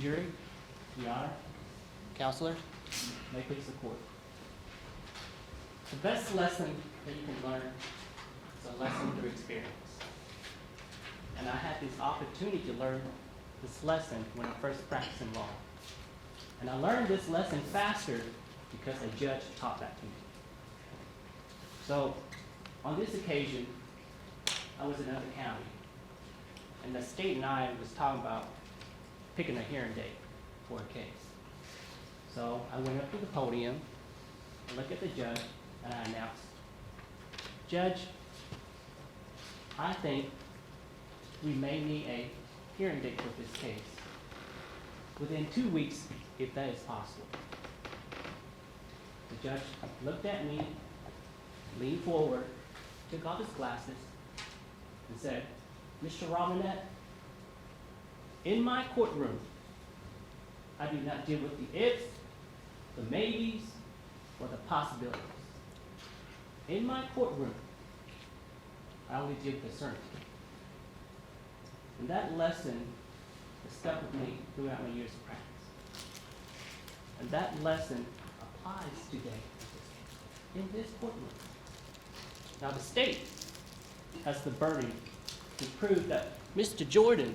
jury, Your Honor, Counselor, may please the court. The best lesson that you can learn is a lesson through experience. And I had this opportunity to learn this lesson when I first practiced in law. And I learned this lesson faster because a judge taught that to me. So, on this occasion, I was in another county, and the state and I was talking about picking a hearing date for a case. So I went up to the podium, I looked at the judge, and I announced, "Judge, I think we may need a hearing date for this case within 2 weeks, if that is possible." The judge looked at me, leaned forward, took off his glasses, and said, "Mr. Robinette, in my courtroom, I do not deal with the ifs, the maybes, or the possibilities. In my courtroom, I only deal with the certainty." And that lesson has stuck with me throughout my years of practice. And that lesson applies today in this courtroom. Now the state has the burden to prove that Mr. Jordan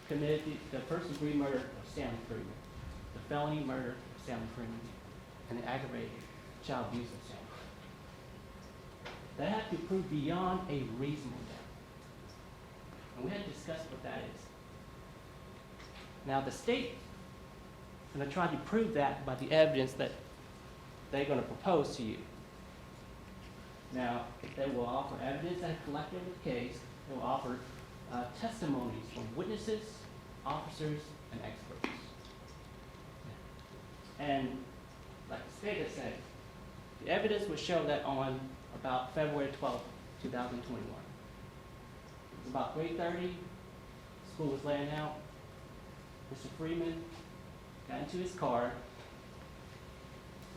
committed the first-degree murder of Stanley Freeman, the felony murder of Stanley Freeman, and the aggravated child abuse of Stanley Freeman. They have to prove beyond a reasonable doubt. And we had to discuss what that is. Now the state is going to try to prove that by the evidence that they're going to propose to you. Now, they will offer evidence that is collected in the case. They will offer testimonies from witnesses, officers, and experts. And like the state has said, the evidence will show that on about February 12, 2021. It's about 3:30, school was laying out. Mr. Freeman got into his car,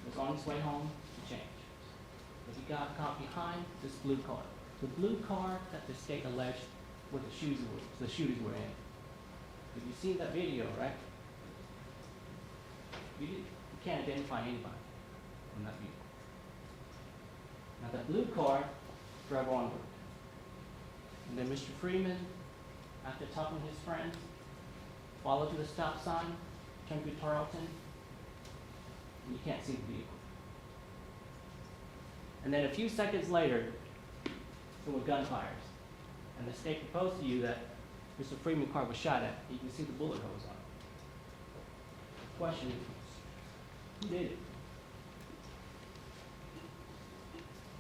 was on his way home to change. But he got caught behind this blue car. The blue car that the state alleged where the shooters were in. You've seen that video, right? You can't identify anybody from that vehicle. Now the blue car drove onward. And then Mr. Freeman, after talking to his friends, followed to the stop sign, turned to Tarleton, and you can't see the vehicle. And then a few seconds later, there were gunfires. And the state proposed to you that Mr. Freeman's car was shot at. You can see the bullet holes on it. The question is, who did it?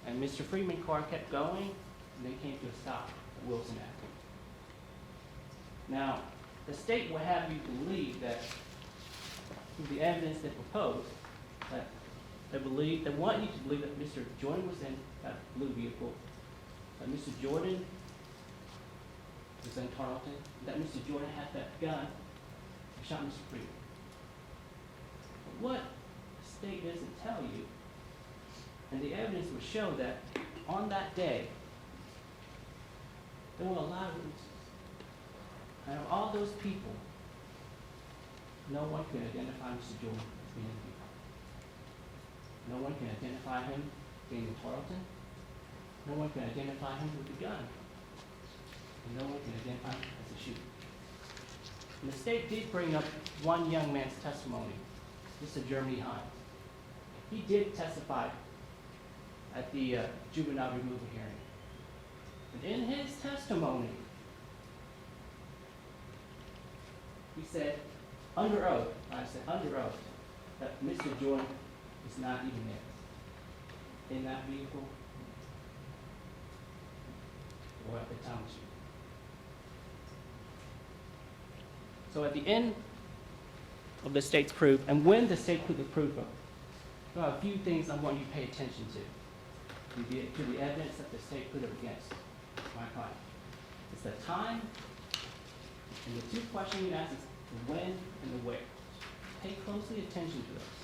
And Mr. Freeman's car kept going, and then came to a stop at Wilson Avenue. Now, the state will have you believe that through the evidence they propose, that they want you to believe that Mr. Jordan was in that blue vehicle, that Mr. Jordan was in Tarleton, that Mr. Jordan had that gun and shot Mr. Freeman. But what the state doesn't tell you, and the evidence will show that on that day, there were a lot of witnesses. And of all those people, no one could identify Mr. Jordan as being in the vehicle. No one can identify him being in Tarleton. No one can identify him with the gun. And no one can identify him as a shooter. And the state did bring up one young man's testimony, Mr. Jeremy Hines. He did testify at the juvenile removal hearing. But in his testimony, he said, under oath, that Mr. Jordan is not even there in that vehicle or at the time of the shooting. So at the end of the state's proof, and when the state put the proof up, there are a few things I want you to pay attention to the evidence that the state put up against my client. It's the time, and the two questions you ask is the when and the where. Pay closely attention to those.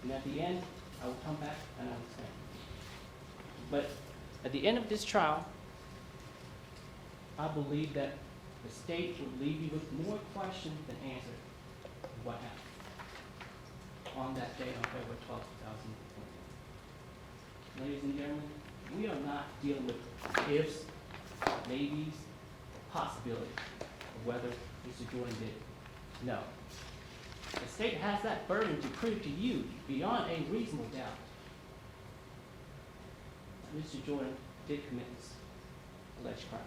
And at the end, I will come back and I will explain. But at the end of this trial, I believe that the state would leave you with more questions than answers of what happened on that day on February 12th, 2021. Ladies and gentlemen, we are not dealing with ifs, maybes, possibilities of whether Mr. Jordan did it. No. The state has that burden to prove to you beyond a reasonable doubt that Mr. Jordan did commit this alleged crime.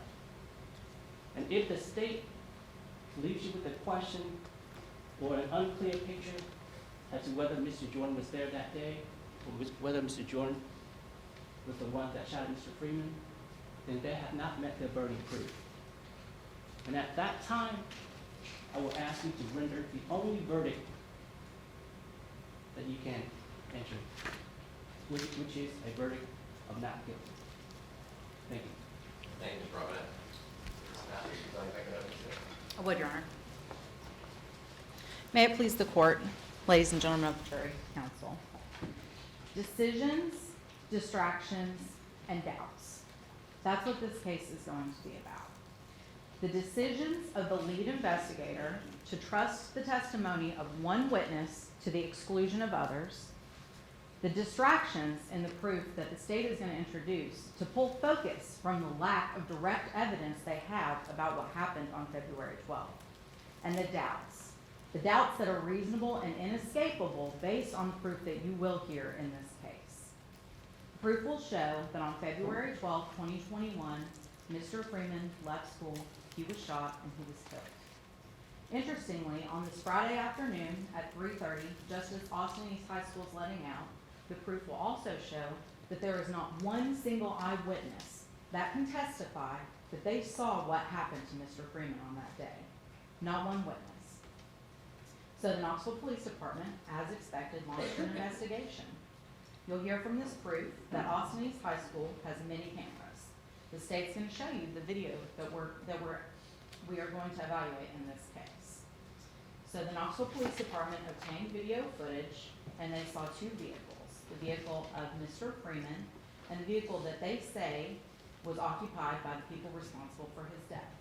And if the state leaves you with a question or an unclear picture as to whether Mr. Jordan was there that day, or whether Mr. Jordan was the one that shot Mr. Freeman, then they have not met their burden of proof. And at that time, I will ask you to render the only verdict that you can enter, which is a verdict of not guilty. Thank you. Thank you, Mr. Provident. Ms. Matthews, would you like to make another statement? I would, Your Honor. May it please the court, ladies and gentlemen of the jury, counsel. Decisions, distractions, and doubts. That's what this case is going to be about. The decisions of the lead investigator to trust the testimony of one witness to the exclusion of others, the distractions in the proof that the state is going to introduce to pull focus from the lack of direct evidence they have about what happened on February 12th, and the doubts that are reasonable and inescapable based on the proof that you will hear in this case. The proof will show that on February 12, 2021, Mr. Freeman left school, he was shot, and he was killed. Interestingly, on this Friday afternoon at 3:30, just as Austin East High School is letting out, the proof will also show that there is not one single eyewitness that can testify that they saw what happened to Mr. Freeman on that day. Not one witness. So the Knoxville Police Department, as expected, launched an investigation. You'll hear from this proof that Austin East High School has many cameras. The state's going to show you the video that we are going to evaluate in this case. So the Knoxville Police Department obtained video footage, and they saw two vehicles: the vehicle of Mr. Freeman and the vehicle that they say was occupied by the people responsible for his death.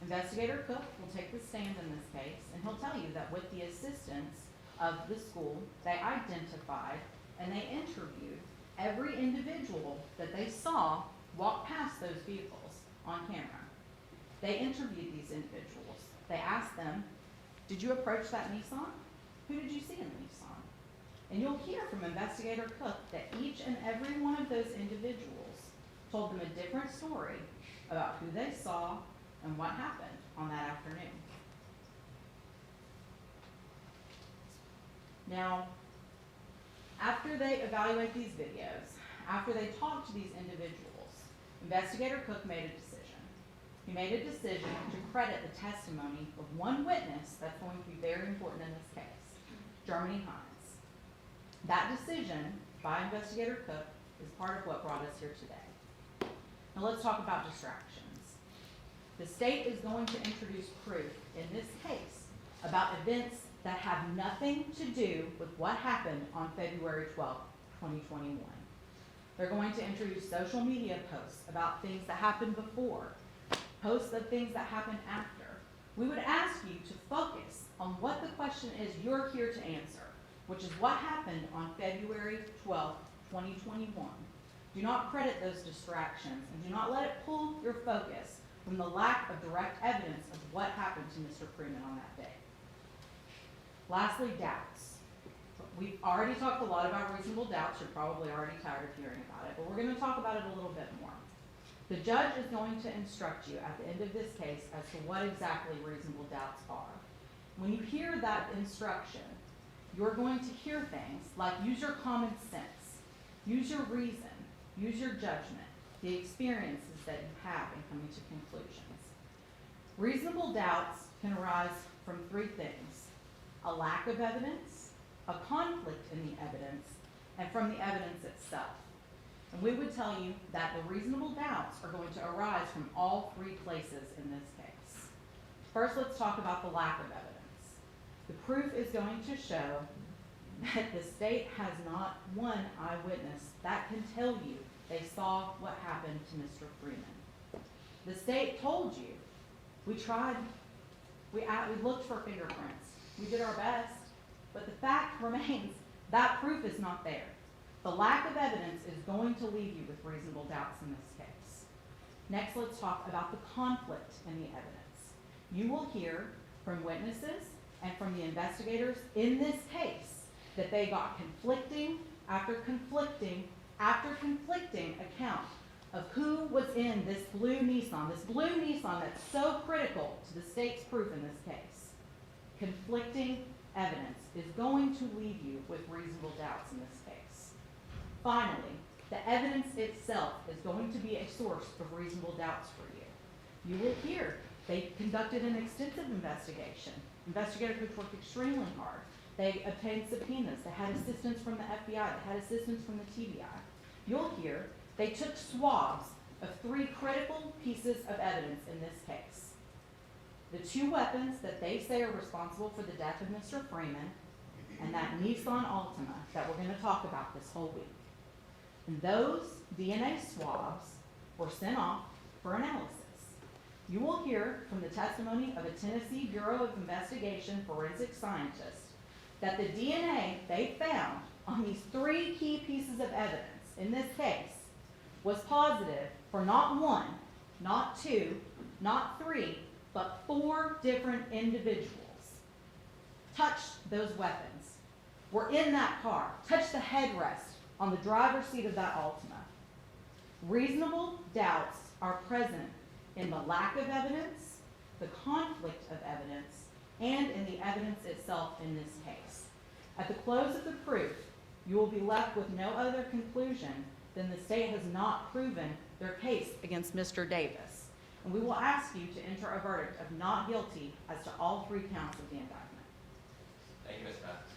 Investigator Cook will take the stand in this case, and he'll tell you that with the assistance of the school, they identified and they interviewed every individual that they saw walk past those vehicles on camera. They interviewed these individuals. They asked them, did you approach that Nissan? Who did you see in the Nissan? And you'll hear from Investigator Cook that each and every one of those individuals told them a different story about who they saw and what happened on that afternoon. Now, after they evaluate these videos, after they talk to these individuals, Investigator Cook made a decision. He made a decision to credit the testimony of one witness that's going to be very important in this case, Germany Hines. That decision by Investigator Cook is part of what brought us here today. Now let's talk about distractions. The state is going to introduce proof in this case about events that have nothing to do with what happened on February 12, 2021. They're going to introduce social media posts about things that happened before, posts of things that happened after. We would ask you to focus on what the question is you're here to answer, which is what happened on February 12, 2021. Do not credit those distractions, and do not let it pull your focus from the lack of direct evidence of what happened to Mr. Freeman on that day. Lastly, doubts. We've already talked a lot about reasonable doubts. You're probably already tired of hearing about it, but we're going to talk about it a little bit more. The judge is going to instruct you at the end of this case as to what exactly reasonable doubts are. When you hear that instruction, you're going to hear things like use your common sense, use your reason, use your judgment, the experiences that you have in coming to conclusions. Reasonable doubts can arise from three things: a lack of evidence, a conflict in the evidence, and from the evidence itself. And we would tell you that the reasonable doubts are going to arise from all three places in this case. First, let's talk about the lack of evidence. The proof is going to show that the state has not one eyewitness that can tell you they saw what happened to Mr. Freeman. The state told you We tried, we looked for fingerprints, we did our best, but the fact remains, that proof is not there. The lack of evidence is going to leave you with reasonable doubts in this case. Next, let's talk about the conflict in the evidence. You will hear from witnesses and from the investigators in this case that they got conflicting after conflicting after conflicting account of who was in this blue Nissan that's so critical to the state's proof in this case. Conflicting evidence is going to leave you with reasonable doubts in this case. Finally, the evidence itself is going to be a source of reasonable doubts for you. You will hear they conducted an extensive investigation. Investigators which worked extremely hard. They obtained subpoenas. They had assistance from the FBI. They had assistance from the TBI. You'll hear they took swabs of 3 critical pieces of evidence in this case. The 2 weapons that they say are responsible for the death of Mr. Freeman, and that Nissan Altima that we're going to talk about this whole week. And those DNA swabs were sent off for analysis. You will hear from the testimony of a Tennessee Bureau of Investigation forensic scientist that the DNA they found on these 3 key pieces of evidence in this case was positive for not 1, not 2, not 3, but 4 different individuals. Touched those weapons, were in that car, touched the headrest on the driver's seat of that Altima. Reasonable doubts are present in the lack of evidence, the conflict of evidence, and in the evidence itself in this case. At the close of the proof, you will be left with no other conclusion than the state has not proven their case against Mr. Davis. And we will ask you to enter a verdict of not guilty as to all 3 counts of the indictment. Thank you, Ms. Mathis.